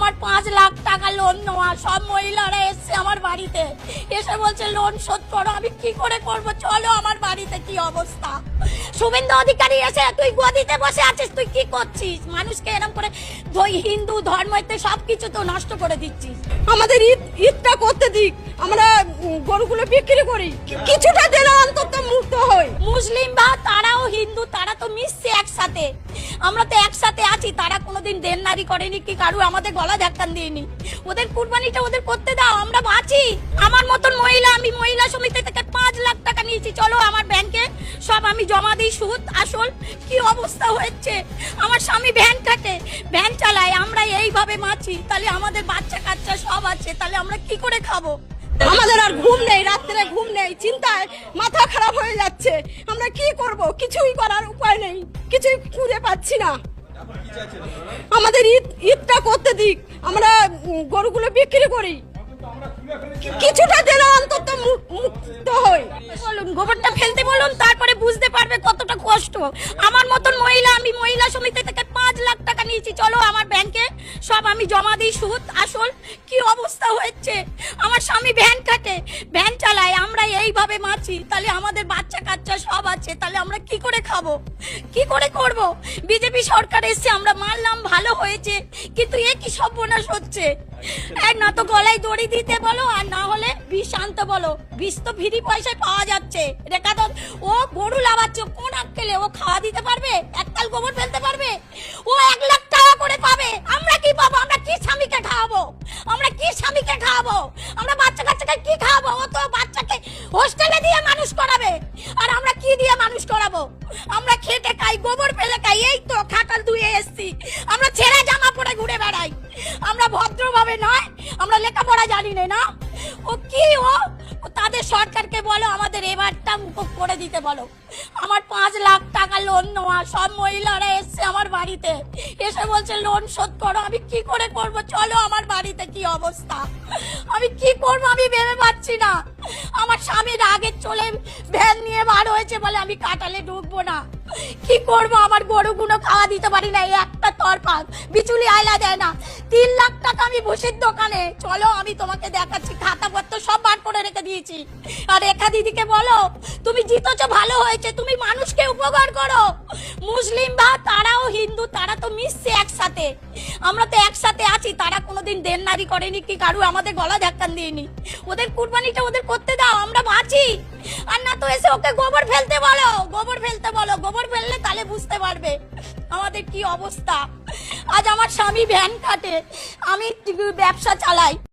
আমার 5 লাখ টাকা লোন নেওয়া, সব মহিলারা এসছে আমার বাড়িতে, এসে বলছে লোন শোধ করো। আমি কি করে করব? চলো আমার বাড়িতে, কি অবস্থা। শুভেন্দু অধিকারী এসে, তুই গদিতে বসে আছিস, তুই কি করছিস? মানুষকে এরকম করে হিন্দু ধর্মতে সবকিছু তো নষ্ট করে দিচ্ছিস। আমাদের ঈদটা করতে দিক, আমরা গরুগুলো বিক্রি করি, কিছুটা যেন অন্তত মুক্ত হই। মুসলিম বা তারাও হিন্দু, তারা তো মিশছে একসাথে, আমরা তো একসাথে আছি। তারা কোনোদিন দেননারি করেনি কি কারু আমাদের গলা ধাক্কান দিইনি। ওদের কুরবানিটা ওদের করতে দাও, আমরা বাঁচি। আমার মতন মহিলা, আমি মহিলা সমিতি থেকে 5 লাখ টাকা নিয়েছি, চলো আমার ব্যাংকে সব আমি জমা দিই, সুদ আসল। কি অবস্থা হচ্ছে, আমার স্বামী ভ্যান কাটে, ভ্যান চালায়, আমরা এইভাবে বাঁচি। তাহলে আমাদের বাচ্চা কাচ্চা সব আছে, তাহলে আমরা কি করে খাবো? আমাদের আর ঘুম নেই, রাত্রে ঘুম নেই, চিন্তায় মাথা খারাপ হয়ে যাচ্ছে। আমরা কি করব? কিছুই করার উপায় নেই, কিছুই খুঁজে পাচ্ছি না। আমাদের ঈদটা করতে দিক, আমরা গরুগুলো বিক্রি করি, কিছুটা যেন অন্তত মুক্ত হই। বলুন, গোবরটা ফেলতে বলুন, তারপরে বুঝতে পারবে কতটা কষ্ট। আমার মতন মহিলা, আমি মহিলা সমিতি থেকে 5 লাখ টাকা নিয়েছি, চলো আমার ব্যাংকে সব আমি জমা দিই, সুদ আসল। কি অবস্থা হচ্ছে, আমার স্বামী ভ্যান কাটে, ভ্যান চালায়, আমরা এইভাবে বাঁচি। তাহলে আমাদের বাচ্চা কাচ্চা সব আছে, তাহলে আমরা কি করে খাবো, কি করে করব? বিজেপি সরকার এসছে, আমরা মানলাম, ভালো হয়েছে, কিন্তু এ কি সর্বনাশ হচ্ছে। এক না তো গলায় দড়ি দিতে বলো, আর না হলে বিষ আনতে বলো। বিষ তো ফ্রি পয়সায় পাওয়া যাচ্ছে। রেখা তো ও গরু লাগাচ্ছে, কোন আক্কেলে ও খাওয়া দিতে পারবে? এককাল গোবর ফেলতে পারবে? ও 1 লাখ টাকা করে পাবে, আমরা কি পাবো? আমরা কি স্বামীকে খাওয়াবো? আমরা কি স্বামীকে খাওয়াবো? আমরা বাচ্চা কাচ্চাকে কি খাওয়াবো? ও তো বাচ্চাকে হোস্টেলে দিয়ে মানুষ করাবে, আর আমরা কি দিয়ে মানুষ করাবো? আমরা খেটে খাই, গোবর ফেলে খাই, এই তো খাটাল ধুয়ে এসছি। আমরা ছেঁড়া জামা পরে ঘুরে বেড়াই, আমরা ভদ্রভাবে নয়, আমরা লেখাপড়া জানি না। ও কি ও তাদের সরকারকে বলো আমাদের এবারটা মুখ করে দিতে বলো। আমার 5 লাখ টাকা লোন নেওয়া, সব মহিলারা এসছে আমার বাড়িতে, এসে বলছে লোন শোধ করো। আমি কি করে করব? চলো আমার বাড়িতে, কি অবস্থা। আমি কি করবো আমি ভেবে পাচ্ছি না। আমার স্বামী রাগে চলে ভ্যান নিয়ে বার হয়েছে বলে আমি কাটালে ঢুকবো না। কি করব? আমার গরুগুলো খাওয়া দিতে পারি না, একটা তরপা বিচুলি আয়লা দেয় না। 3 লাখ টাকা আমি ভুষির দোকানে, চলো আমি তোমাকে দেখাচ্ছি, খাতাপত্র সব বার করে রেখে দিয়েছি। আর রেখা দিদিকে বলো, তুমি জিতেছো, ভালো হয়েছে, তুমি মানুষকে উপকার করো। মুসলিম বা তারাও হিন্দু, তারা তো মিশছে একসাথে, আমরা তো একসাথে আছি। তারা কোনোদিন দেননারি করেনি কি কারু আমাদের গলা ধাক্কান দিইনি। ওদের কুরবানিটা ওদের করতে দাও, আমরা বাঁচি। আর না তো এসে ওকে গোবর ফেলতে বলো, গোবর ফেলতে বলো, গোবর ফেললে তাহলে বুঝতে পারবে আমাদের কি অবস্থা। আজ আমার স্বামী ভ্যান কাটে, আমি ব্যবসা চালাই।